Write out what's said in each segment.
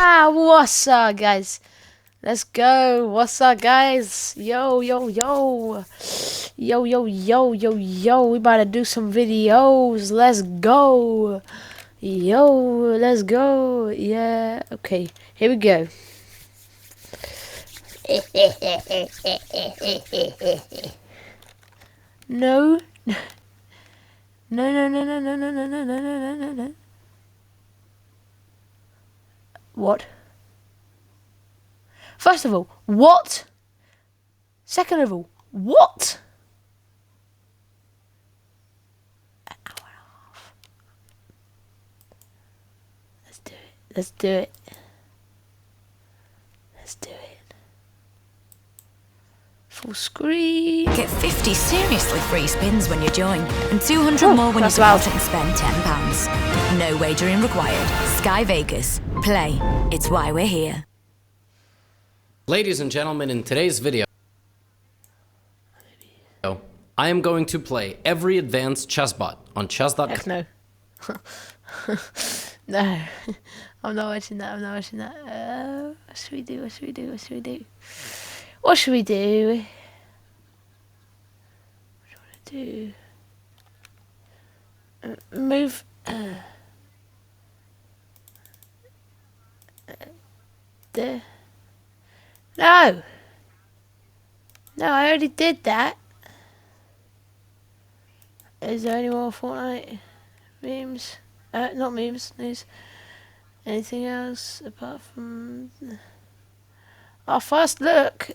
What's up, guys? Let's go. What's up, guys? Yo. We about to do some videos. Let's go. Let's go. Yeah. Okay. Here we go. No. No. What? First of all, what? Second of all, what? An hour and a half. Let's do it. Full screen. Get 50 seriously free spins when you join, and 200 more when you deposit and spend £10. No wagering required. Sky Vegas. Play. It's why we're here. Ladies and gentlemen, in today's video, I am going to play every advanced chess bot on chess.com. Heck no. No. I'm not watching that. What should we do? What should we do? Move. There. No, I already did that. Is there any more Fortnite memes? Not memes, news. Anything else apart from our first look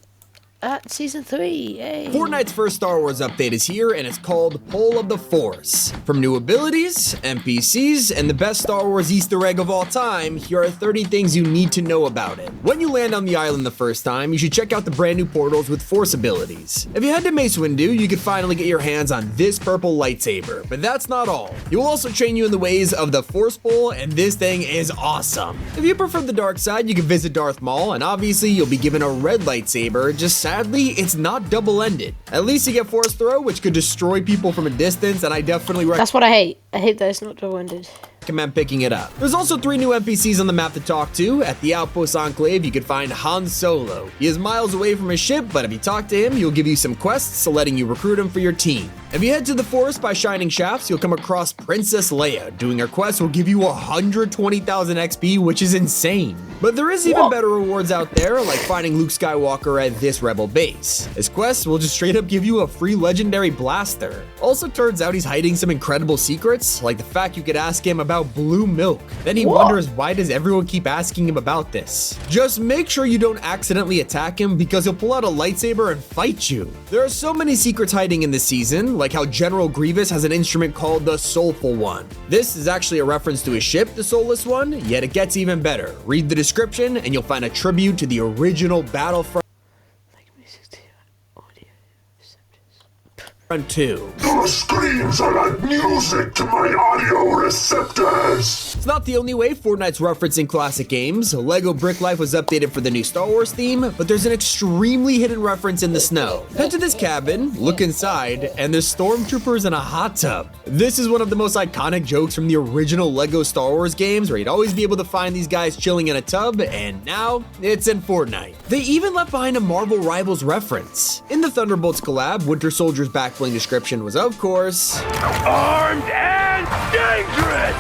at Season 3, yay. Fortnite's first Star Wars update is here, and it's called Pull of the Force. From new abilities, NPCs, and the best Star Wars Easter egg of all time, here are 30 things you need to know about it. When you land on the island the first time, you should check out the brand new portals with Force abilities. If you head to Mace Windu, you can finally get your hands on this purple lightsaber, but that's not all. It will also train you in the ways of the Force Pull, and this thing is awesome. If you prefer the dark side, you can visit Darth Maul, and obviously you'll be given a red lightsaber, just sadly, it's not double-ended. At least you get Force Throw, which could destroy people from a distance, and I definitely recommend. That's what I hate. I hate that it's not double-ended. Recommend picking it up. There's also 3 new NPCs on the map to talk to. At the Outpost Enclave, you can find Han Solo. He is miles away from his ship, but if you talk to him, he'll give you some quests, so letting you recruit him for your team. If you head to the forest by Shining Shafts, you'll come across Princess Leia. Doing her quest will give you 120,000 XP, which is insane. But there is even better rewards out there, like finding Luke Skywalker at this rebel base. His quest will just straight up give you a free legendary blaster. Also turns out he's hiding some incredible secrets, like the fact you could ask him about blue milk. Then he wonders, why does everyone keep asking him about this? Just make sure you don't accidentally attack him, because he'll pull out a lightsaber and fight you. There are so many secrets hiding in this season, like how General Grievous has an instrument called the Soulful One. This is actually a reference to his ship, the Soulless One, yet it gets even better. Read the description and you'll find a tribute to the original Battlefront 2. Your screams are like music to my audio receptors. It's not the only way Fortnite's referencing classic games. Lego Brick Life was updated for the new Star Wars theme, but there's an extremely hidden reference in the snow. Head to this cabin, look inside, and there's stormtroopers in a hot tub. This is one of the most iconic jokes from the original Lego Star Wars games, where you'd always be able to find these guys chilling in a tub, and now it's in Fortnite. They even left behind a Marvel Rivals reference. In the Thunderbolts collab, Winter Soldier's backbling description was, of course, Armed and dangerous.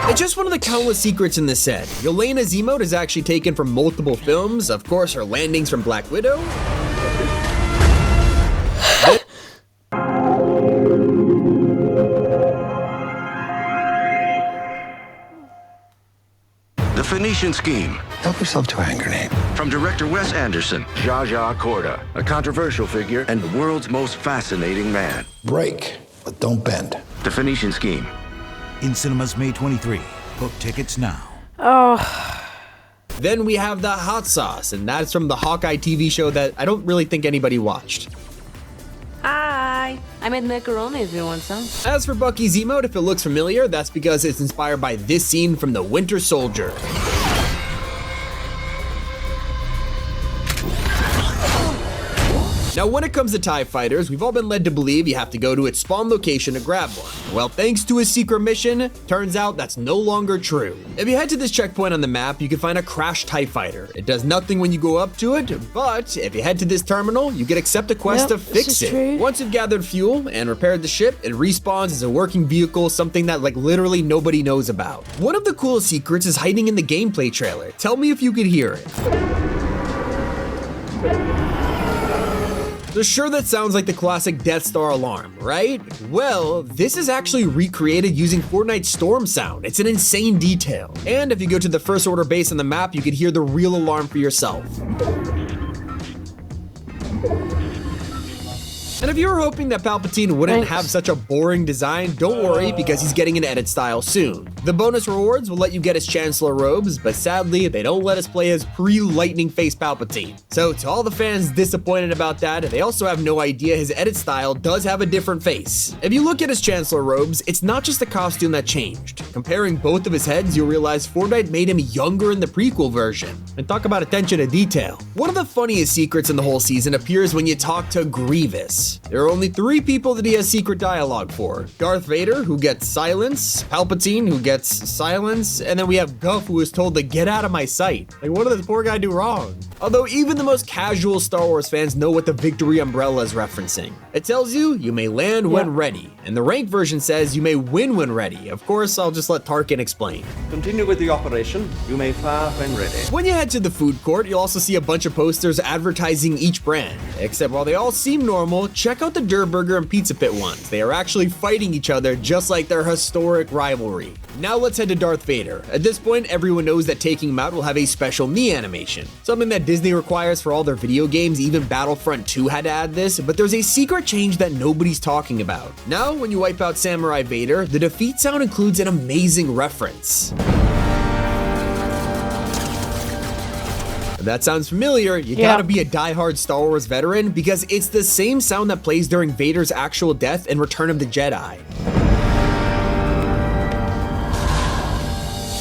It's just one of the countless secrets in this set. Yelena's emote is actually taken from multiple films, of course her landings from Black Widow. The Phoenician Scheme. Help yourself to a hand grenade. From director Wes Anderson, Zsa Zsa Corda, a controversial figure and the world's most fascinating man. Break, but don't bend. The Phoenician Scheme. In cinemas May 23. Book tickets now. Oh. Then we have the hot sauce, and that's from the Hawkeye TV show that I don't really think anybody watched. Hi, I made macaroni if you want some. As for Bucky's emote, if it looks familiar, that's because it's inspired by this scene from The Winter Soldier. Now, when it comes to TIE fighters, we've all been led to believe you have to go to its spawn location to grab one. Well, thanks to a secret mission, turns out that's no longer true. If you head to this checkpoint on the map, you can find a crashed TIE fighter. It does nothing when you go up to it, but if you head to this terminal, you can accept a quest to fix it. True. Once you've gathered fuel and repaired the ship, it respawns as a working vehicle, something that like literally nobody knows about. One of the coolest secrets is hiding in the gameplay trailer. Tell me if you could hear it. So sure, that sounds like the classic Death Star alarm, right? Well, this is actually recreated using Fortnite's storm sound. It's an insane detail. And if you go to the First Order base on the map, you could hear the real alarm for yourself. And if you were hoping that Palpatine wouldn't have such a boring design, don't worry, because he's getting an edit style soon. The bonus rewards will let you get his Chancellor robes, but sadly, they don't let us play as pre-lightning face Palpatine. So to all the fans disappointed about that, they also have no idea his edit style does have a different face. If you look at his Chancellor robes, it's not just the costume that changed. Comparing both of his heads, you'll realize Fortnite made him younger in the prequel version. And talk about attention to detail. One of the funniest secrets in the whole season appears when you talk to Grievous. There are only 3 people that he has secret dialogue for. Darth Vader, who gets silence, Palpatine, who gets silence, and then we have Guff, who is told to get out of my sight. Like, what did this poor guy do wrong? Although even the most casual Star Wars fans know what the victory umbrella is referencing. It tells you may land when ready, and the ranked version says you may win when ready. Of course, I'll just let Tarkin explain. Continue with the operation. You may fire when ready. When you head to the food court, you'll also see a bunch of posters advertising each brand. Except while they all seem normal, check out the Durr Burger and Pizza Pit ones. They are actually fighting each other just like their historic rivalry. Now let's head to Darth Vader. At this point, everyone knows that taking him out will have a special knee animation. Something that Disney requires for all their video games, even Battlefront 2 had to add this, but there's a secret change that nobody's talking about. Now, when you wipe out Samurai Vader, the defeat sound includes an amazing reference. If that sounds familiar, you gotta be a die-hard Star Wars veteran because it's the same sound that plays during Vader's actual death in Return of the Jedi.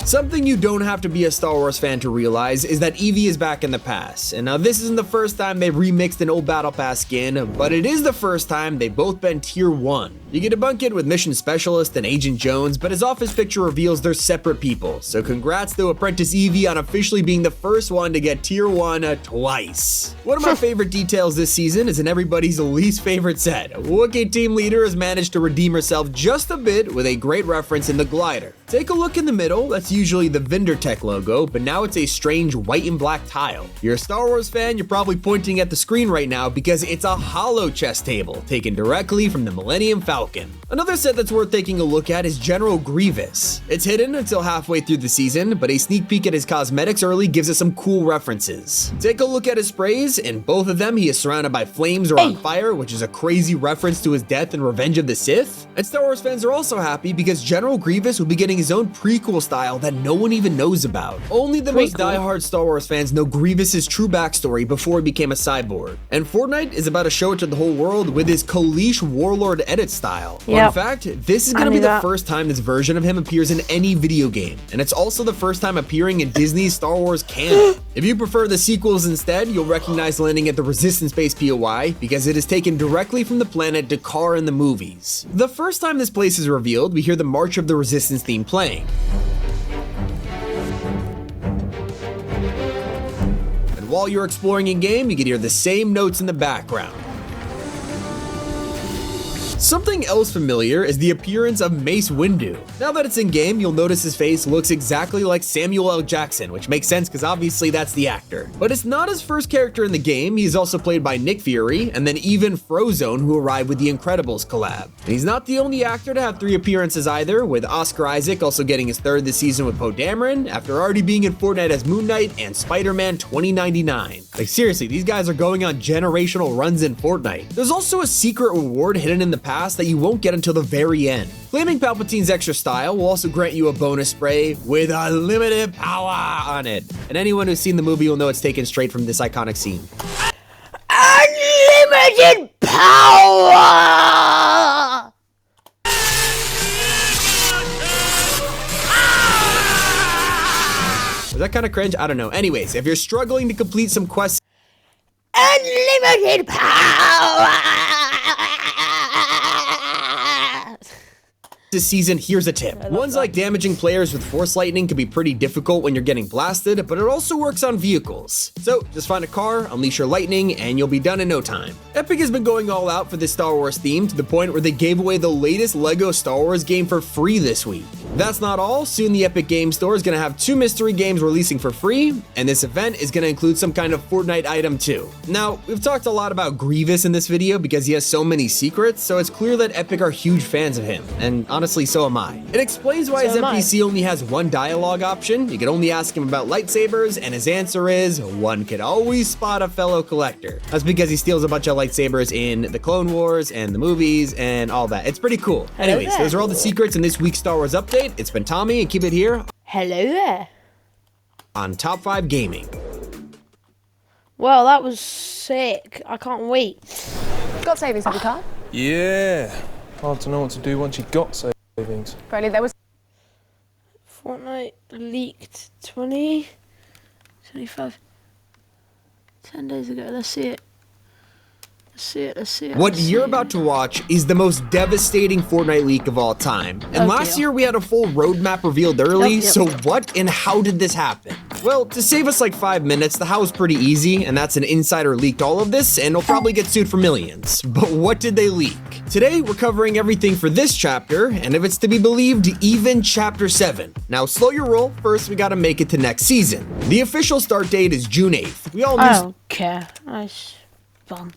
Something you don't have to be a Star Wars fan to realize is that Eevee is back in the past. And now this isn't the first time they've remixed an old Battle Pass skin, but it is the first time they've both been Tier 1. You get to debunk it with Mission Specialist and Agent Jones, but his office picture reveals they're separate people. So congrats to Apprentice Eevee on officially being the first one to get Tier 1 twice. One of my favorite details this season is in everybody's least favorite set. Wookiee team leader has managed to redeem herself just a bit with a great reference in the glider. Take a look in the middle, that's usually the VinderTech logo, but now it's a strange white and black tile. If you're a Star Wars fan, you're probably pointing at the screen right now because it's a hollow chess table, taken directly from the Millennium Falcon. Another set that's worth taking a look at is General Grievous. It's hidden until halfway through the season, but a sneak peek at his cosmetics early gives us some cool references. Take a look at his sprays. In both of them, he is surrounded by flames or on fire, which is a crazy reference to his death in Revenge of the Sith. And Star Wars fans are also happy because General Grievous will be getting his own prequel style that no one even knows about. Only the most diehard Star Wars fans know Grievous's true backstory before he became a cyborg. And Fortnite is about to show it to the whole world with his Kaleesh Warlord edit style. In fact, this is going to be the first time this version of him appears in any video game, and it's also the first time appearing in Disney's Star Wars canon. If you prefer the sequels instead, you'll recognize landing at the Resistance Base POI because it is taken directly from the planet Dakar in the movies. The first time this place is revealed, we hear the March of the Resistance theme playing. And while you're exploring in-game, you can hear the same notes in the background. Something else familiar is the appearance of Mace Windu. Now that it's in game, you'll notice his face looks exactly like Samuel L. Jackson, which makes sense because obviously that's the actor. But it's not his first character in the game. He's also played by Nick Fury and then even Frozone, who arrived with the Incredibles collab. And he's not the only actor to have 3 appearances either, with Oscar Isaac also getting his 3rd this season with Poe Dameron, after already being in Fortnite as Moon Knight and Spider-Man 2099. Like seriously, these guys are going on generational runs in Fortnite. There's also a secret reward hidden in the past that you won't get until the very end. Claiming Palpatine's extra style will also grant you a bonus spray with unlimited power on it. And anyone who's seen the movie will know it's taken straight from this iconic scene. Unlimited power! Was that kind of cringe? I don't know. Anyways, if you're struggling to complete some quests, unlimited power. This season, here's a tip. Ones like damaging players with force lightning can be pretty difficult when you're getting blasted, but it also works on vehicles. So just find a car, unleash your lightning, and you'll be done in no time. Epic has been going all out for this Star Wars theme to the point where they gave away the latest LEGO Star Wars game for free this week. That's not all. Soon the Epic Game Store is going to have 2 mystery games releasing for free, and this event is going to include some kind of Fortnite item too. Now, we've talked a lot about Grievous in this video because he has so many secrets, so it's clear that Epic are huge fans of him, and honestly, so am I. It explains why his NPC only has 1 dialogue option. You can only ask him about lightsabers, and his answer is, one can always spot a fellow collector. That's because he steals a bunch of lightsabers in the Clone Wars and the movies and all that. It's pretty cool. Anyways, those are all the secrets in this week's Star Wars update. It's been Tommy, and keep it here. Hello there. On Top 5 Gaming. Well, that was sick. I can't wait. Got savings on the car? Yeah. Hard to know what to do once you got savings. Apparently there was... Fortnite leaked 25, 10 days ago. Let's see it. Let's see it. What you're about to watch is the most devastating Fortnite leak of all time. And last year we had a full roadmap revealed early, so what and how did this happen? Well, to save us like 5 minutes, the how is pretty easy, and that's an insider leaked all of this, and they'll probably get sued for millions. But what did they leak? Today, we're covering everything for this chapter, and if it's to be believed, even chapter 7. Now, slow your roll. First, we gotta make it to next season. The official start date is June 8th. We all knew... I don't care. Nice fun.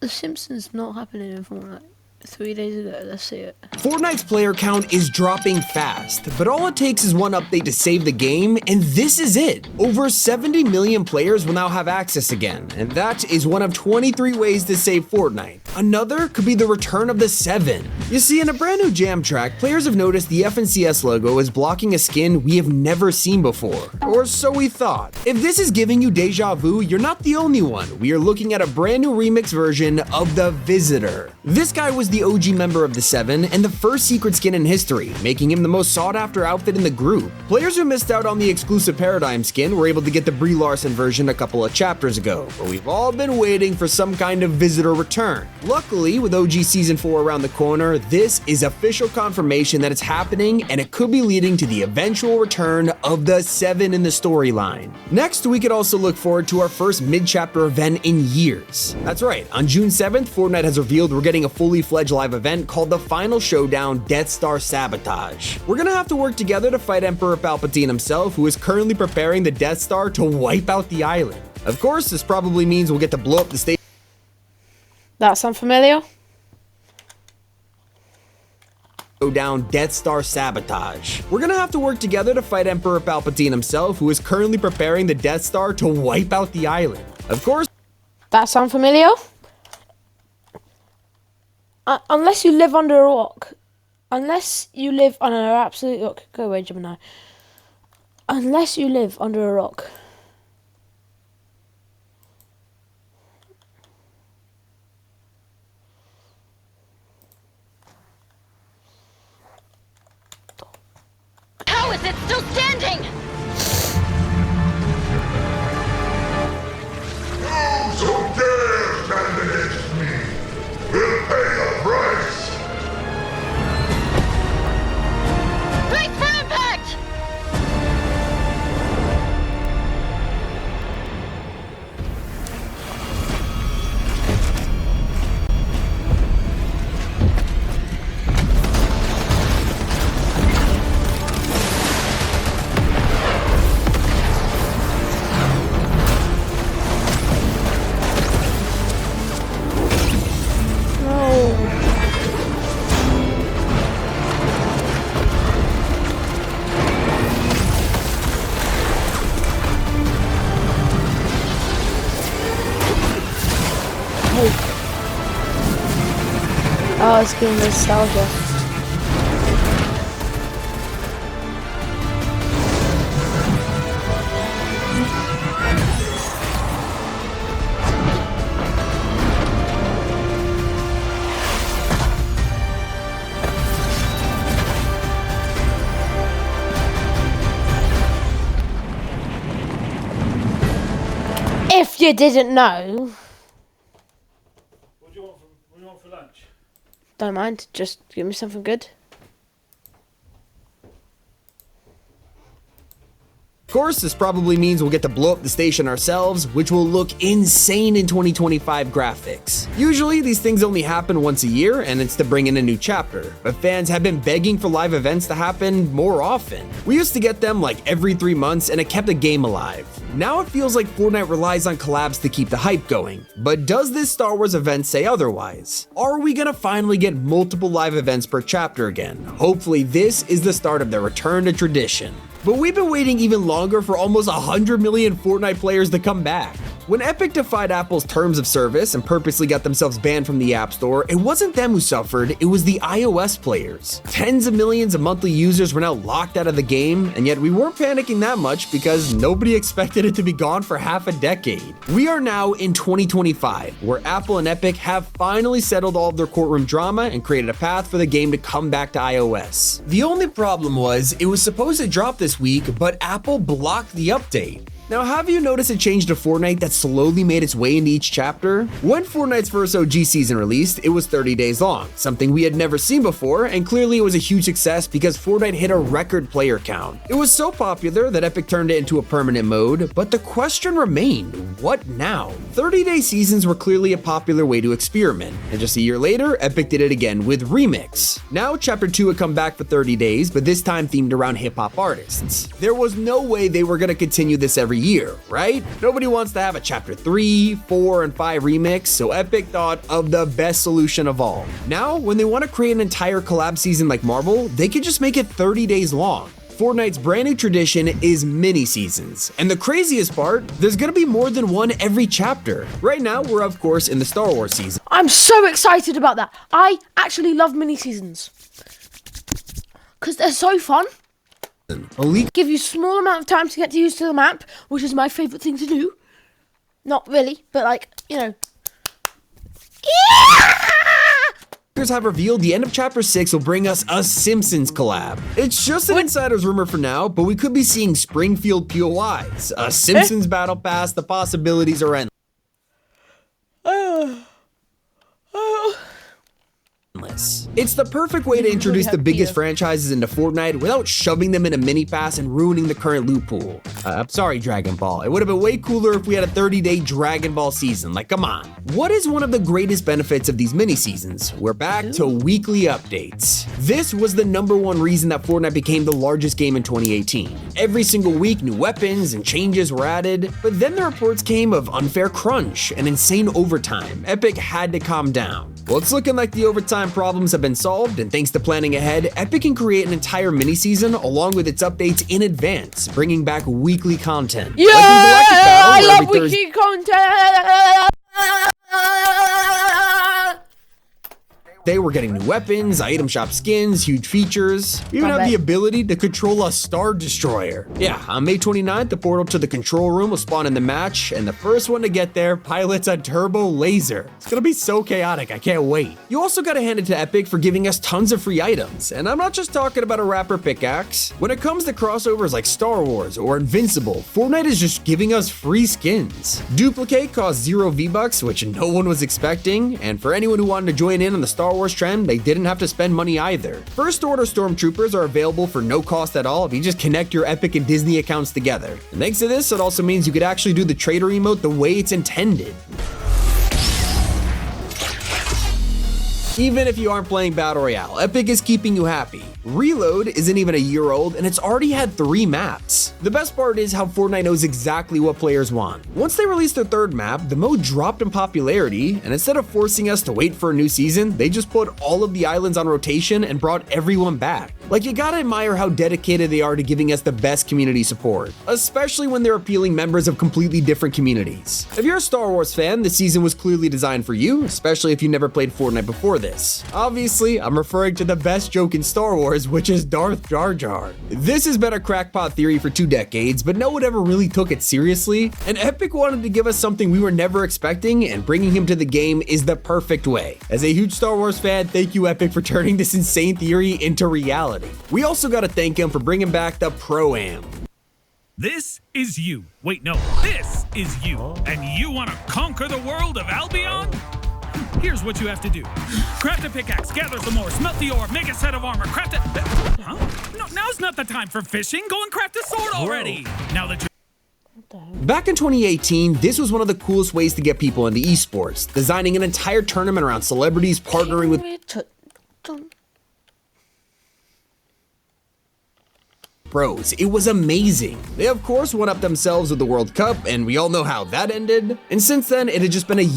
The Simpsons not happening in Fortnite. 3 days ago, let's see it. Fortnite's player count is dropping fast, but all it takes is one update to save the game, and this is it. Over 70 million players will now have access again, and that is one of 23 ways to save Fortnite. Another could be the return of the 7. You see, in a brand new jam track, players have noticed the FNCS logo is blocking a skin we have never seen before, or so we thought. If this is giving you deja vu, you're not the only one. We are looking at a brand new remix version of the Visitor. This guy was the OG member of the 7 and the first secret skin in history, making him the most sought after outfit in the group. Players who missed out on the exclusive Paradigm skin were able to get the Brie Larson version a couple of chapters ago, but we've all been waiting for some kind of Visitor return. Luckily, with OG Season 4 around the corner, this is official confirmation that it's happening, and it could be leading to the eventual return of the 7 in the storyline. Next, we could also look forward to our first mid-chapter event in years. That's right, on June 7th, Fortnite has revealed we're getting a fully fledged live event called the Final Showdown Death Star Sabotage. We're gonna have to work together to fight Emperor Palpatine himself, who is currently preparing the Death Star to wipe out the island. Of course, this probably means we'll get to blow up the station. That sound familiar? Showdown Death Star Sabotage. We're gonna have to work together to fight Emperor Palpatine himself, who is currently preparing the Death Star to wipe out the island. Of course. That sound familiar? Unless you live under a rock. Unless you live on an absolute rock. Go away, Gemini. Unless you live under a rock. How is it still standing? Those who dare stand against me will pay the price! Brace for impact! Oh, it's giving nostalgia. If you didn't know. What do you want for lunch? Don't mind, just give me something good. Of course, this probably means we'll get to blow up the station ourselves, which will look insane in 2025 graphics. Usually, these things only happen once a year, and it's to bring in a new chapter, but fans have been begging for live events to happen more often. We used to get them like every 3 months, and it kept the game alive. Now it feels like Fortnite relies on collabs to keep the hype going, but does this Star Wars event say otherwise? Are we gonna finally get multiple live events per chapter again? Hopefully this is the start of their return to tradition. But we've been waiting even longer for almost 100 million Fortnite players to come back. When Epic defied Apple's terms of service and purposely got themselves banned from the App Store, it wasn't them who suffered, it was the iOS players. Tens of millions of monthly users were now locked out of the game, and yet we weren't panicking that much because nobody expected it to be gone for half a decade. We are now in 2025, where Apple and Epic have finally settled all of their courtroom drama and created a path for the game to come back to iOS. The only problem was, it was supposed to drop this week, but Apple blocked the update. Now, have you noticed a change to Fortnite that slowly made its way into each chapter? When Fortnite's first OG season released, it was 30 days long, something we had never seen before, and clearly it was a huge success because Fortnite hit a record player count. It was so popular that Epic turned it into a permanent mode, but the question remained, what now? 30-day seasons were clearly a popular way to experiment, and just a year later, Epic did it again with Remix. Now, Chapter 2 would come back for 30 days, but this time themed around hip-hop artists. There was no way they were going to continue this every year, right? Nobody wants to have a chapter 3, 4, and 5 remix, so Epic thought of the best solution of all. Now, when they want to create an entire collab season like Marvel, they can just make it 30 days long. Fortnite's brand new tradition is mini seasons, and the craziest part, there's gonna be more than one every chapter. Right now, we're of course in the Star Wars season. I'm so excited about that. I actually love mini seasons because they're so fun. Give you a small amount of time to get used to the map, which is my favourite thing to do. Not really, but like, you know. Have revealed the end of Chapter 6 will bring us a Simpsons collab. It's just an insider's rumor for now, but we could be seeing Springfield POIs, a Simpsons battle pass, the possibilities are endless. It's the perfect way to introduce the biggest franchises into Fortnite without shoving them in a mini pass and ruining the current loot pool. I'm sorry, Dragon Ball. It would have been way cooler if we had a 30-day Dragon Ball season. Like, come on. What is one of the greatest benefits of these mini seasons? We're back to weekly updates. This was the #1 reason that Fortnite became the largest game in 2018. Every single week, new weapons and changes were added, but then the reports came of unfair crunch and insane overtime. Epic had to calm down. Well, it's looking like the overtime problems have been solved, and thanks to planning ahead, Epic can create an entire mini-season along with its updates in advance, bringing back weekly content. Yeah, I love weekly content! We're getting new weapons, item shop skins, huge features. We even have the ability to control a Star Destroyer. Yeah, on May 29th, the portal to the control room will spawn in the match, and the first one to get there pilots a turbo laser. It's gonna be so chaotic, I can't wait. You also gotta hand it to Epic for giving us tons of free items, and I'm not just talking about a rapper pickaxe. When it comes to crossovers like Star Wars or Invincible, Fortnite is just giving us free skins. Duplicate costs 0 V-Bucks, which no one was expecting, and for anyone who wanted to join in on the Star Wars trend, they didn't have to spend money either. First Order Stormtroopers are available for no cost at all if you just connect your Epic and Disney accounts together. And thanks to this, it also means you could actually do the trader emote the way it's intended. Even if you aren't playing Battle Royale, Epic is keeping you happy. Reload isn't even a year old, and it's already had 3 maps. The best part is how Fortnite knows exactly what players want. Once they released their 3rd map, the mode dropped in popularity, and instead of forcing us to wait for a new season, they just put all of the islands on rotation and brought everyone back. Like, you gotta admire how dedicated they are to giving us the best community support, especially when they're appealing members of completely different communities. If you're a Star Wars fan, the season was clearly designed for you, especially if you never played Fortnite before this. Obviously, I'm referring to the best joke in Star Wars, which is Darth Jar Jar. This has been a crackpot theory for 2 decades, but no one ever really took it seriously, and Epic wanted to give us something we were never expecting, and bringing him to the game is the perfect way. As a huge Star Wars fan, thank you Epic for turning this insane theory into reality. We also gotta thank him for bringing back the Pro-Am. This is you. Wait, no, this is you. And you want to conquer the world of Albion? Here's what you have to do. Craft a pickaxe, gather some more, smelt the ore, make a set of armor, craft a... Huh? No, now's not the time for fishing. Go and craft a sword already. Now that you're... Back in 2018, this was one of the coolest ways to get people into esports, designing an entire tournament around celebrities partnering with pros. It was amazing. They of course won up themselves with the World Cup, and we all know how that ended. And since then, it had just been a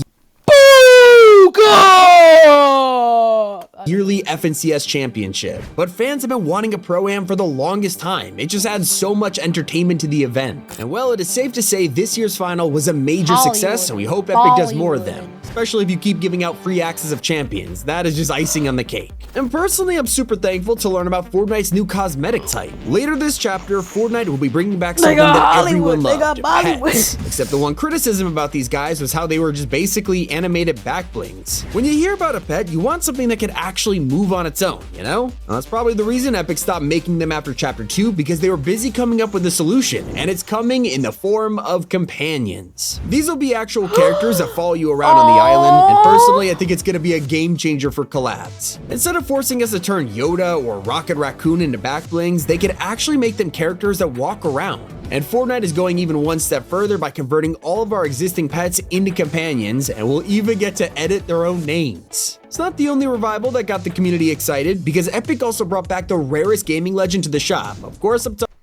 yearly FNCS championship, but fans have been wanting a Pro-Am for the longest time. It just adds so much entertainment to the event. And well, it is safe to say this year's final was a major success, and we hope Epic does more of them, especially if you keep giving out free access of champions. That is just icing on the cake. And personally, I'm super thankful to learn about Fortnite's new cosmetic type. Later this chapter, Fortnite will be bringing back something that everyone loved, pets. Except the one criticism about these guys was how they were just basically animated back blings. When you hear about a pet, you want something that could actually move on its own, you know? And that's probably the reason Epic stopped making them after chapter 2, because they were busy coming up with a solution, and it's coming in the form of companions. These will be actual characters that follow you around on the island, and personally, I think it's gonna be a game changer for collabs. Instead of forcing us to turn Yoda or Rocket Raccoon into back blings, they could actually make them characters that walk around. And Fortnite is going even one step further by converting all of our existing pets into companions, and we'll even get to edit their own names. It's not the only revival that got the community excited, because Epic also brought back the rarest gaming legend to the shop. Of course, I'm talking.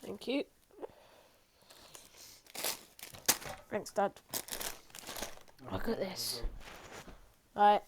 Thank you. Thanks, Dad. Look at this. Right.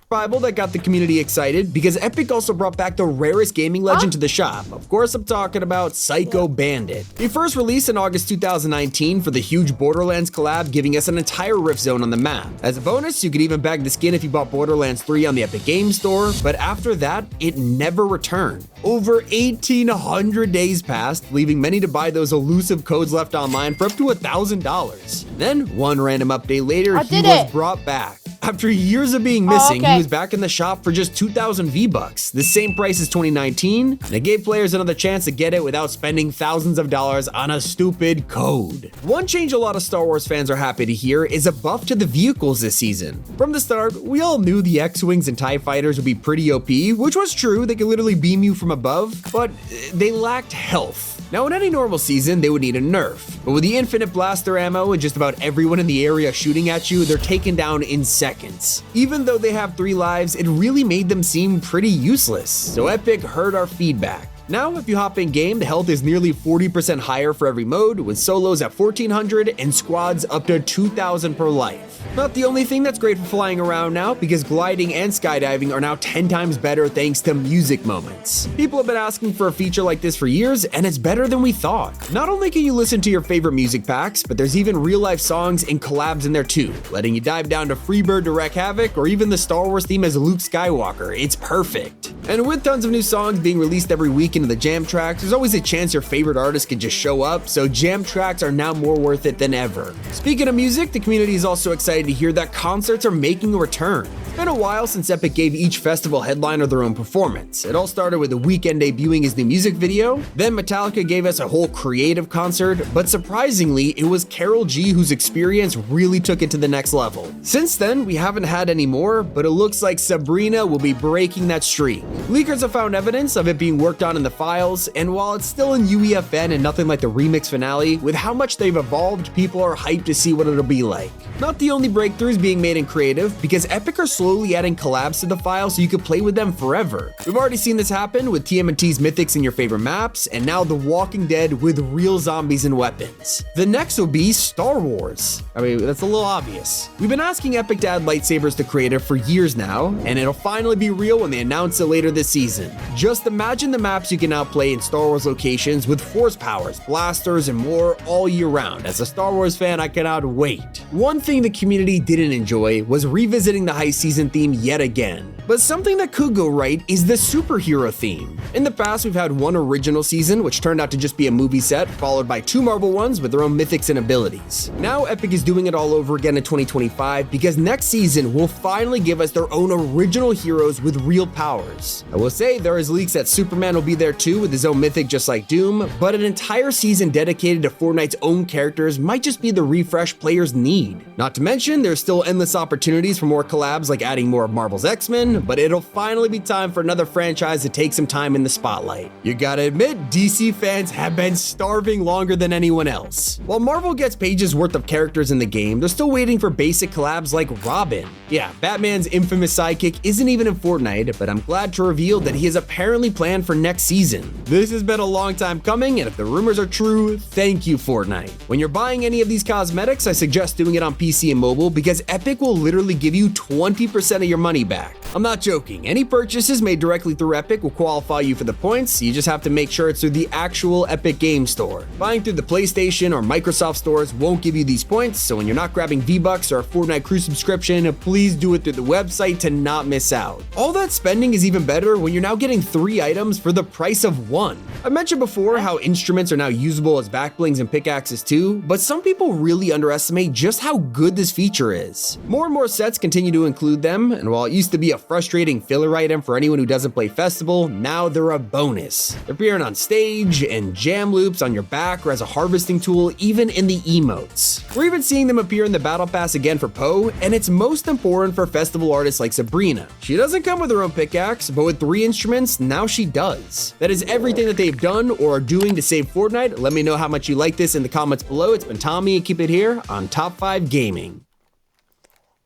Revival that got the community excited, because Epic also brought back the rarest gaming legend to the shop. Of course, I'm talking about Psycho Bandit. He first released in August 2019 for the huge Borderlands collab, giving us an entire Rift Zone on the map. As a bonus, you could even bag the skin if you bought Borderlands 3 on the Epic Games Store, but after that, it never returned. Over 1,800 days passed, leaving many to buy those elusive codes left online for up to $1,000. Then, one random update later, he was brought back. After years of being missing, he was back in the shop for just 2,000 V-Bucks, the same price as 2019, and it gave players another chance to get it without spending thousands of dollars on a stupid code. One change a lot of Star Wars fans are happy to hear is a buff to the vehicles this season. From the start, we all knew the X-Wings and TIE Fighters would be pretty OP, which was true, they could literally beam you from above, but they lacked health. Now, in any normal season, they would need a nerf, but with the infinite blaster ammo and just about everyone in the area shooting at you, they're taken down in seconds. Even though they have 3 lives, it really made them seem pretty useless, so Epic heard our feedback. Now, if you hop in game, the health is nearly 40% higher for every mode, with solos at 1,400 and squads up to 2,000 per life. Not the only thing that's great for flying around now, because gliding and skydiving are now 10 times better thanks to music moments. People have been asking for a feature like this for years, and it's better than we thought. Not only can you listen to your favorite music packs, but there's even real-life songs and collabs in there too, letting you dive down to Freebird to wreak havoc, or even the Star Wars theme as Luke Skywalker. It's perfect. And with tons of new songs being released every week into the jam tracks, there's always a chance your favorite artist could just show up, so jam tracks are now more worth it than ever. Speaking of music, the community is also excited to hear that concerts are making a return. It's been a while since Epic gave each festival headliner their own performance. It all started with The Weeknd debuting his new music video, then Metallica gave us a whole creative concert, but surprisingly, it was Karol G whose experience really took it to the next level. Since then, we haven't had any more, but it looks like Sabrina will be breaking that streak. Leakers have found evidence of it being worked on in the files, and while it's still in UEFN and nothing like the remix finale, with how much they've evolved, people are hyped to see what it'll be like. Not the only breakthroughs being made in creative, because Epic are slowly adding collabs to the file so you could play with them forever. We've already seen this happen with TMNT's mythics in your favorite maps, and now The Walking Dead with real zombies and weapons. The next will be Star Wars. I mean, that's a little obvious. We've been asking Epic to add lightsabers to creative for years now, and it'll finally be real when they announce it later this season. Just imagine the maps you can now play in Star Wars locations with force powers, blasters, and more all year round. As a Star Wars fan, I cannot wait. One thing the community didn't enjoy was revisiting the heist season theme yet again. But something that could go right is the superhero theme. In the past, we've had one original season, which turned out to just be a movie set, followed by 2 Marvel ones with their own mythics and abilities. Now Epic is doing it all over again in 2025 because next season will finally give us their own original heroes with real powers. I will say there is leaks that Superman will be there too with his own mythic just like Doom, but an entire season dedicated to Fortnite's own characters might just be the refresh players need. Not to mention, there's still endless opportunities for more collabs like adding more of Marvel's X-Men, but it'll finally be time for another franchise to take some time in the spotlight. You gotta admit, DC fans have been starving longer than anyone else. While Marvel gets pages worth of characters in the game, they're still waiting for basic collabs like Robin. Yeah, Batman's infamous sidekick isn't even in Fortnite, but I'm glad to reveal that he is apparently planned for next season. This has been a long time coming, and if the rumors are true, thank you, Fortnite. When you're buying any of these cosmetics, I suggest doing it on PC and mobile because Epic will literally give you 20% of your money back. I'm not joking, any purchases made directly through Epic will qualify you for the points, you just have to make sure it's through the actual Epic Game Store. Buying through the PlayStation or Microsoft stores won't give you these points, so when you're not grabbing V-Bucks or a Fortnite Crew subscription, please do it through the website to not miss out. All that spending is even better when you're now getting 3 items for the price of 1. I mentioned before how instruments are now usable as backblings and pickaxes too, but some people really underestimate just how good this feature is. More and more sets continue to include them, and while it used to be a frustrating filler item for anyone who doesn't play Festival, now they're a bonus. They're appearing on stage, and jam loops on your back, or as a harvesting tool, even in the emotes. We're even seeing them appear in the Battle Pass again for Poe, and it's most important for Festival artists like Sabrina. She doesn't come with her own pickaxe, but with 3 instruments, now she does. That is everything that they've done or are doing to save Fortnite. Let me know how much you like this in the comments below. It's been Tommy, and keep it here on Top 5 Gaming.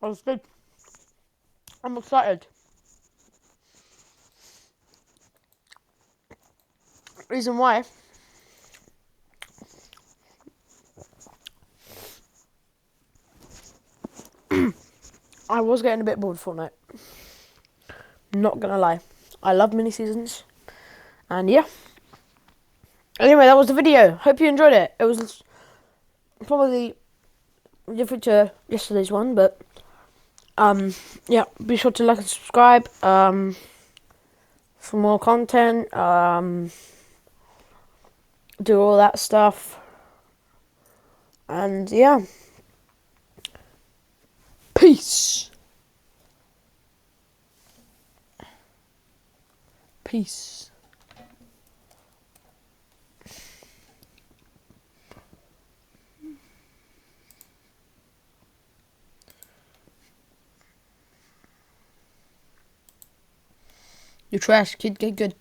That was good. I'm excited. Reason why. I was getting a bit bored of Fortnite. Not gonna lie. I love mini seasons. And yeah. Anyway, that was the video. Hope you enjoyed it. It was probably different to yesterday's one, but yeah, be sure to like and subscribe for more content. Do all that stuff. And yeah. Peace. Peace. You're trash, kid. Get good.